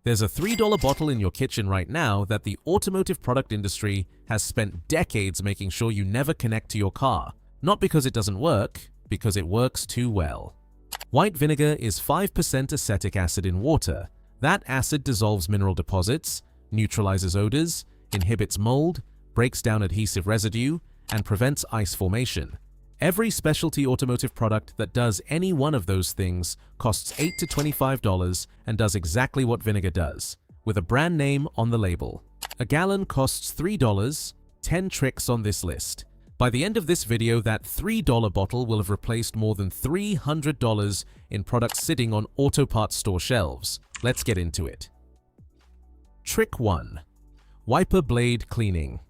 There's a $3 bottle in your kitchen right now that the automotive product industry has spent decades making sure you never connect to your car. Not because it doesn't work, because it works too well. White vinegar is 5% acetic acid in water. That acid dissolves mineral deposits, neutralizes odors, inhibits mold, breaks down adhesive residue, and prevents ice formation. Every specialty automotive product that does any one of those things costs $8 to $25 and does exactly what vinegar does, with a brand name on the label. A gallon costs $3, 10 tricks on this list. By the end of this video, that $3 bottle will have replaced more than $300 in products sitting on auto parts store shelves. Let's get into it. Trick 1. Wiper blade cleaning.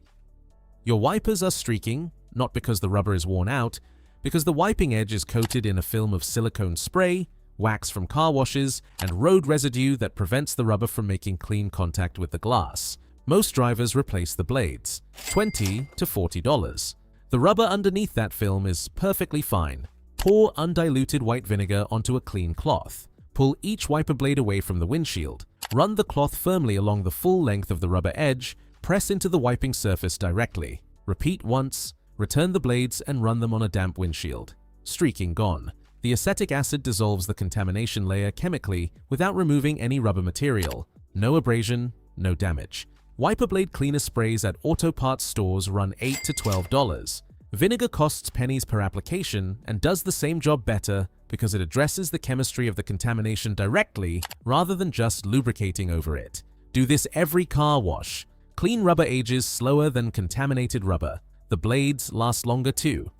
Your wipers are streaking, not because the rubber is worn out, because the wiping edge is coated in a film of silicone spray, wax from car washes, and road residue that prevents the rubber from making clean contact with the glass. Most drivers replace the blades, $20 to $40. The rubber underneath that film is perfectly fine. Pour undiluted white vinegar onto a clean cloth. Pull each wiper blade away from the windshield. Run the cloth firmly along the full length of the rubber edge. Press into the wiping surface directly. Repeat once. Return the blades and run them on a damp windshield. Streaking gone. The acetic acid dissolves the contamination layer chemically without removing any rubber material. No abrasion, no damage. Wiper blade cleaner sprays at auto parts stores run $8 to $12. Vinegar costs pennies per application and does the same job better because it addresses the chemistry of the contamination directly rather than just lubricating over it. Do this every car wash. Clean rubber ages slower than contaminated rubber. The blades last longer too.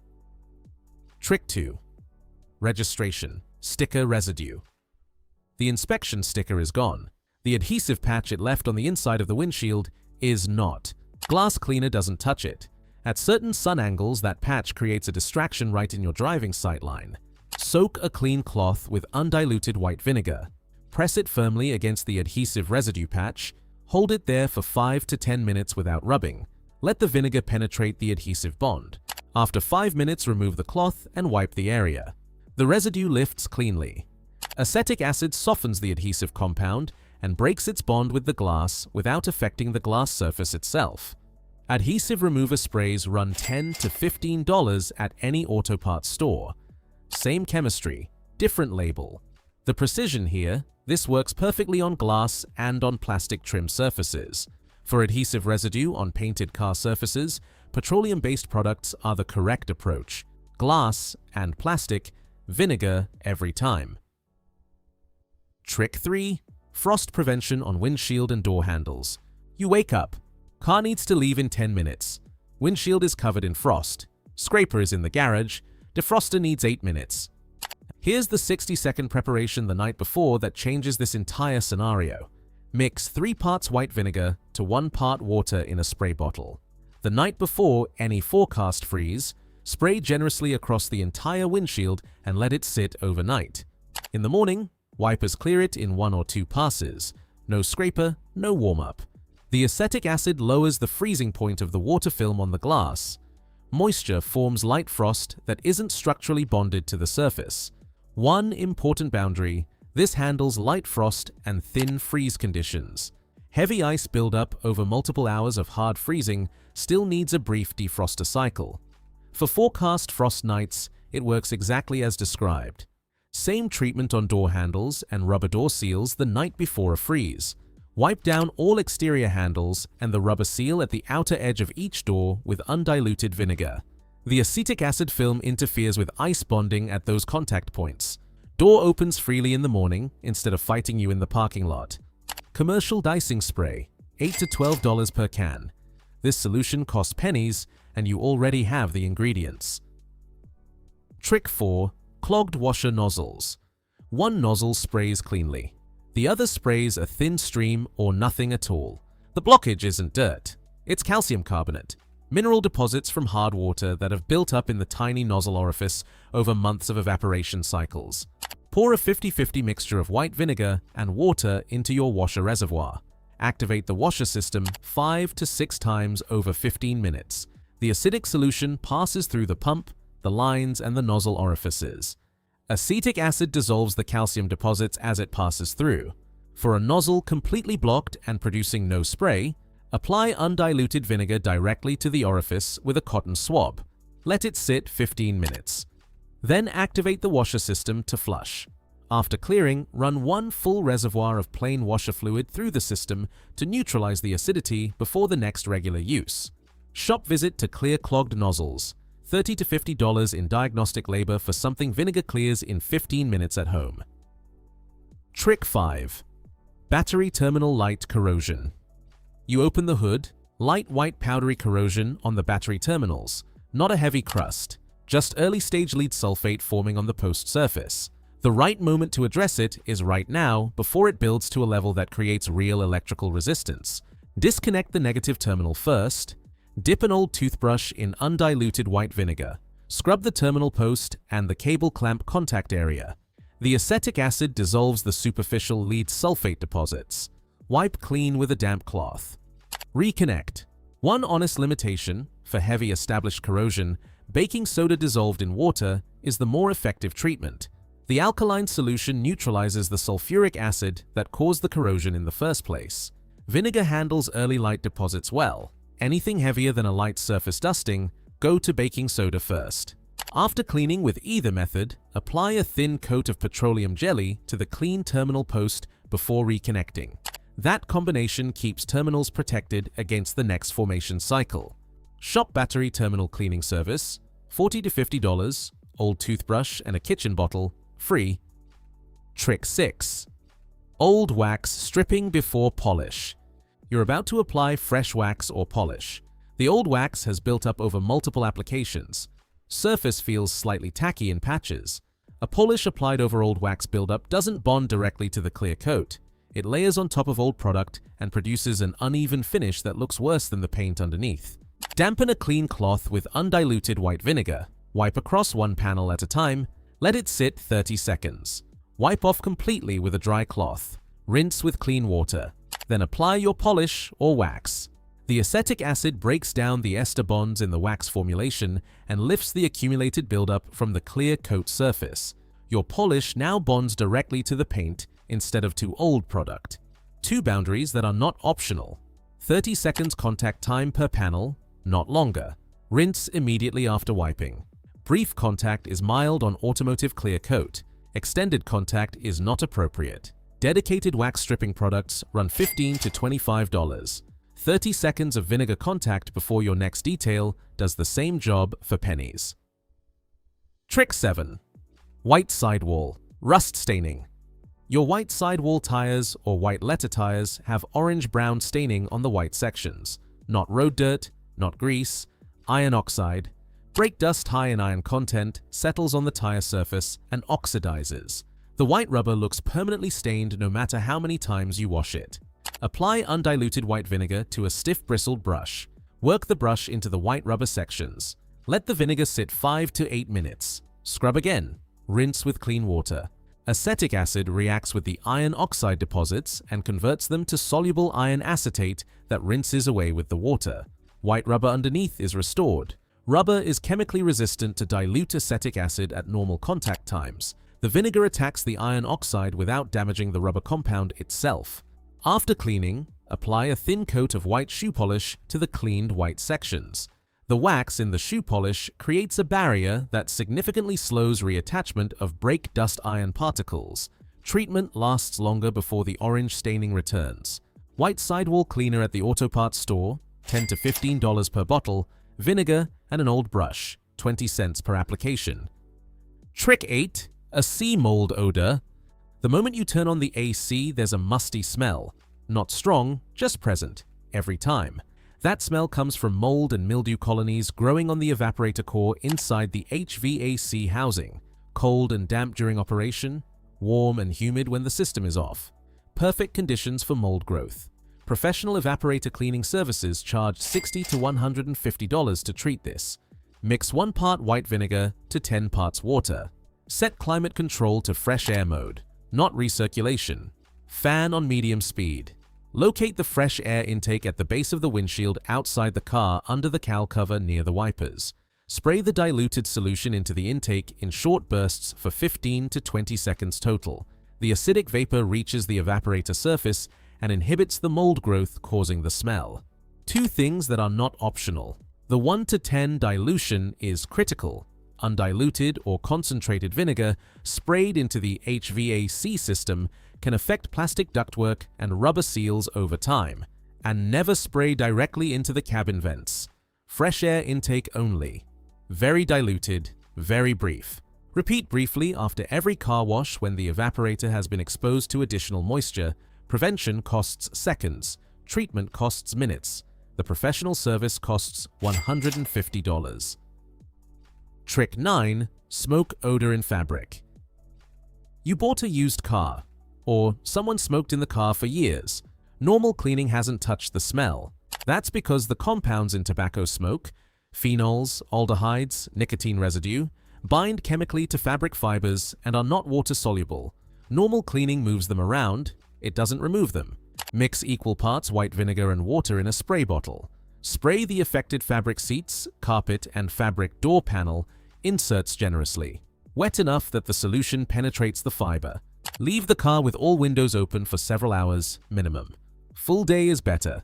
Trick 2. Registration. Sticker residue. The inspection sticker is gone. The adhesive patch it left on the inside of the windshield is not. Glass cleaner doesn't touch it. At certain sun angles, that patch creates a distraction right in your driving sight line. Soak a clean cloth with undiluted white vinegar. Press it firmly against the adhesive residue patch. Hold it there for 5 to 10 minutes without rubbing. Let the vinegar penetrate the adhesive bond. After 5 minutes, remove the cloth and wipe the area. The residue lifts cleanly. Acetic acid softens the adhesive compound and breaks its bond with the glass without affecting the glass surface itself. Adhesive remover sprays run $10 to $15 at any auto parts store. Same chemistry, different label. The precision here, this works perfectly on glass and on plastic trim surfaces. For adhesive residue on painted car surfaces, petroleum-based products are the correct approach. Glass and plastic, vinegar every time. Trick 3. Frost prevention on windshield and door handles. You wake up. Car needs to leave in 10 minutes. Windshield is covered in frost. Scraper is in the garage. Defroster needs 8 minutes. Here's the 60-second preparation the night before that changes this entire scenario. Mix 3 parts white vinegar to 1 part water in a spray bottle. The night before any forecast freeze, spray generously across the entire windshield and let it sit overnight. In the morning, wipers clear it in 1 or 2 passes. No scraper, no warm-up. The acetic acid lowers the freezing point of the water film on the glass. Moisture forms light frost that isn't structurally bonded to the surface. One important boundary: this handles light frost and thin freeze conditions. Heavy ice buildup over multiple hours of hard freezing still needs a brief defroster cycle. For forecast frost nights, it works exactly as described. Same treatment on door handles and rubber door seals the night before a freeze. Wipe down all exterior handles and the rubber seal at the outer edge of each door with undiluted vinegar. The acetic acid film interferes with ice bonding at those contact points. Door opens freely in the morning instead of fighting you in the parking lot. Commercial dicing spray, $8 to $12 per can. This solution costs pennies and you already have the ingredients. Trick 4. Clogged washer nozzles. One nozzle sprays cleanly. The other sprays a thin stream or nothing at all. The blockage isn't dirt. It's calcium carbonate, mineral deposits from hard water that have built up in the tiny nozzle orifice over months of evaporation cycles. Pour a 50-50 mixture of white vinegar and water into your washer reservoir. Activate the washer system 5 to 6 times over 15 minutes. The acidic solution passes through the pump, the lines, and the nozzle orifices. Acetic acid dissolves the calcium deposits as it passes through. For a nozzle completely blocked and producing no spray, apply undiluted vinegar directly to the orifice with a cotton swab. Let it sit 15 minutes. Then activate the washer system to flush. After clearing, run 1 full reservoir of plain washer fluid through the system to neutralize the acidity before the next regular use. Shop visit to clear clogged nozzles. $30 to $50 in diagnostic labor for something vinegar clears in 15 minutes at home. Trick 5. Battery terminal light corrosion. You open the hood, light white powdery corrosion on the battery terminals, not a heavy crust, just early stage lead sulfate forming on the post surface. The right moment to address it is right now before it builds to a level that creates real electrical resistance. Disconnect the negative terminal first. Dip an old toothbrush in undiluted white vinegar. Scrub the terminal post and the cable clamp contact area. The acetic acid dissolves the superficial lead sulfate deposits. Wipe clean with a damp cloth. Reconnect. One honest limitation: for heavy established corrosion, baking soda dissolved in water is the more effective treatment. The alkaline solution neutralizes the sulfuric acid that caused the corrosion in the first place. Vinegar handles early light deposits well. Anything heavier than a light surface dusting, go to baking soda first. After cleaning with either method, apply a thin coat of petroleum jelly to the clean terminal post before reconnecting. That combination keeps terminals protected against the next formation cycle. Shop battery terminal cleaning service, $40 to $50, old toothbrush and a kitchen bottle, free. Trick 6. Old wax stripping before polish. You're about to apply fresh wax or polish. The old wax has built up over multiple applications. Surface feels slightly tacky in patches. A polish applied over old wax buildup doesn't bond directly to the clear coat. It layers on top of old product and produces an uneven finish that looks worse than the paint underneath. Dampen a clean cloth with undiluted white vinegar. Wipe across one panel at a time. Let it sit 30 seconds. Wipe off completely with a dry cloth. Rinse with clean water. Then apply your polish or wax. The acetic acid breaks down the ester bonds in the wax formulation and lifts the accumulated buildup from the clear coat surface. Your polish now bonds directly to the paint instead of to old product. 2 boundaries that are not optional. 30 seconds contact time per panel, not longer. Rinse immediately after wiping. Brief contact is mild on automotive clear coat. Extended contact is not appropriate. Dedicated wax stripping products run $15 to $25. 30 seconds of vinegar contact before your next detail does the same job for pennies. Trick 7. White sidewall. Rust staining. Your white sidewall tires or white letter tires have orange-brown staining on the white sections. Not road dirt, not grease, iron oxide. Brake dust high in iron content settles on the tire surface and oxidizes. The white rubber looks permanently stained no matter how many times you wash it. Apply undiluted white vinegar to a stiff bristled brush. Work the brush into the white rubber sections. Let the vinegar sit 5 to 8 minutes. Scrub again. Rinse with clean water. Acetic acid reacts with the iron oxide deposits and converts them to soluble iron acetate that rinses away with the water. White rubber underneath is restored. Rubber is chemically resistant to dilute acetic acid at normal contact times. The vinegar attacks the iron oxide without damaging the rubber compound itself. After cleaning, apply a thin coat of white shoe polish to the cleaned white sections. The wax in the shoe polish creates a barrier that significantly slows reattachment of brake dust iron particles. Treatment lasts longer before the orange staining returns. White sidewall cleaner at the auto parts store, $10 to $15 per bottle, vinegar and an old brush, 20 cents per application. Trick 8. A sea mold odor. The moment you turn on the AC, there's a musty smell. Not strong, just present, every time. That smell comes from mold and mildew colonies growing on the evaporator core inside the HVAC housing. Cold and damp during operation, warm and humid when the system is off. Perfect conditions for mold growth. Professional evaporator cleaning services charge $60 to $150 to treat this. Mix 1 part white vinegar to 10 parts water. Set climate control to fresh air mode, not recirculation. Fan on medium speed. Locate the fresh air intake at the base of the windshield outside the car under the cowl cover near the wipers. Spray the diluted solution into the intake in short bursts for 15 to 20 seconds total. The acidic vapor reaches the evaporator surface and inhibits the mold growth, causing the smell. Two things that are not optional. The 1:10 dilution is critical. Undiluted or concentrated vinegar sprayed into the HVAC system can affect plastic ductwork and rubber seals over time. And never spray directly into the cabin vents. Fresh air intake only. Very diluted, very brief. Repeat briefly after every car wash when the evaporator has been exposed to additional moisture. Prevention costs seconds. Treatment costs minutes. The professional service costs $150. Trick 9. Smoke odor in fabric. You bought a used car, or someone smoked in the car for years. Normal cleaning hasn't touched the smell. That's because the compounds in tobacco smoke, phenols, aldehydes, nicotine residue, bind chemically to fabric fibers and are not water-soluble. Normal cleaning moves them around, it doesn't remove them. Mix equal parts white vinegar and water in a spray bottle. Spray the affected fabric seats, carpet, and fabric door panel inserts generously, wet enough that the solution penetrates the fiber. Leave the car with all windows open for several hours minimum. Full day is better.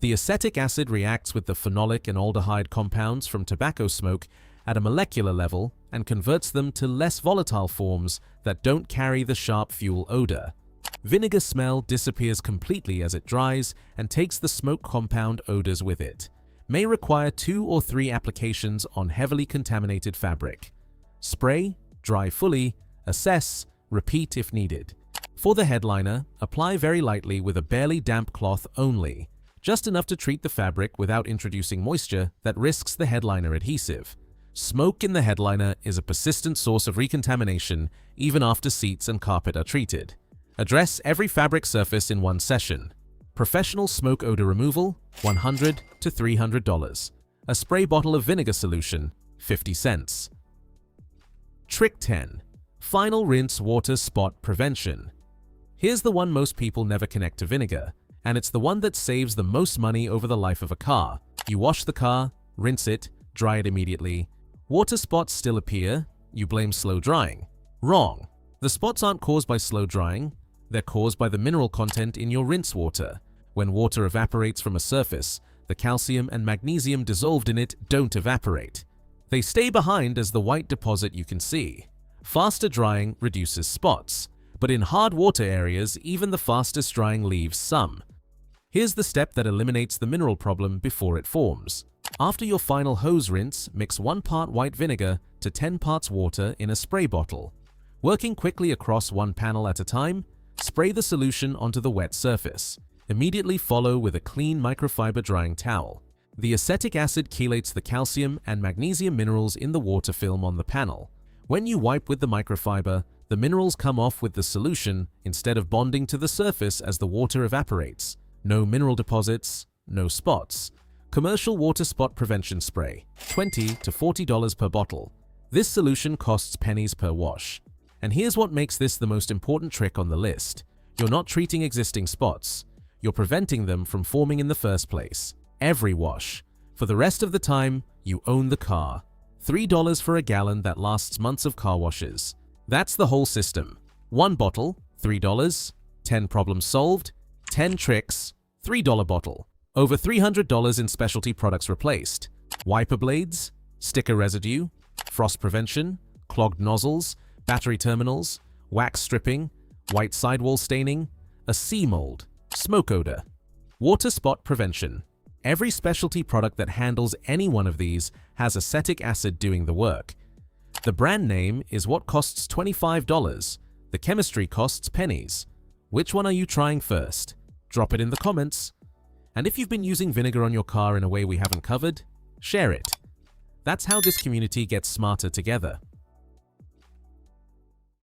The acetic acid reacts with the phenolic and aldehyde compounds from tobacco smoke at a molecular level and converts them to less volatile forms that don't carry the sharp fuel odor. Vinegar smell disappears completely as it dries and takes the smoke compound odors with it. May require 2 or 3 applications on heavily contaminated fabric. Spray, dry fully, assess, repeat if needed. For the headliner, apply very lightly with a barely damp cloth only, just enough to treat the fabric without introducing moisture that risks the headliner adhesive. Smoke in the headliner is a persistent source of recontamination even after seats and carpet are treated. Address every fabric surface in one session. Professional smoke odor removal, $100 to $300. A spray bottle of vinegar solution, 50 cents. Trick 10. Final rinse water spot prevention. Here's the one most people never connect to vinegar, and it's the one that saves the most money over the life of a car. You wash the car, rinse it, dry it immediately. Water spots still appear, you blame slow drying. Wrong. The spots aren't caused by slow drying, they're caused by the mineral content in your rinse water. When water evaporates from a surface, the calcium and magnesium dissolved in it don't evaporate. They stay behind as the white deposit you can see. Faster drying reduces spots, but in hard water areas, even the fastest drying leaves some. Here's the step that eliminates the mineral problem before it forms. After your final hose rinse, mix 1 part white vinegar to 10 parts water in a spray bottle. Working quickly across one panel at a time, spray the solution onto the wet surface. Immediately follow with a clean microfiber drying towel. The acetic acid chelates the calcium and magnesium minerals in the water film on the panel. When you wipe with the microfiber, the minerals come off with the solution instead of bonding to the surface as the water evaporates. No mineral deposits, no spots. Commercial water spot prevention spray, $20 to $40 per bottle. This solution costs pennies per wash. And here's what makes this the most important trick on the list. You're not treating existing spots. You're preventing them from forming in the first place. Every wash. For the rest of the time, you own the car. $3 for a gallon that lasts months of car washes. That's the whole system. 1 bottle, $3. 10 problems solved. 10 tricks, $3 bottle. Over $300 in specialty products replaced. Wiper blades, sticker residue, frost prevention, clogged nozzles, battery terminals, wax stripping, white sidewall staining, a sea mold, smoke odor, water spot prevention. Every specialty product that handles any one of these has acetic acid doing the work. The brand name is what costs $25. The chemistry costs pennies. Which one are you trying first? Drop it in the comments. And if you've been using vinegar on your car in a way we haven't covered, share it. That's how this community gets smarter together.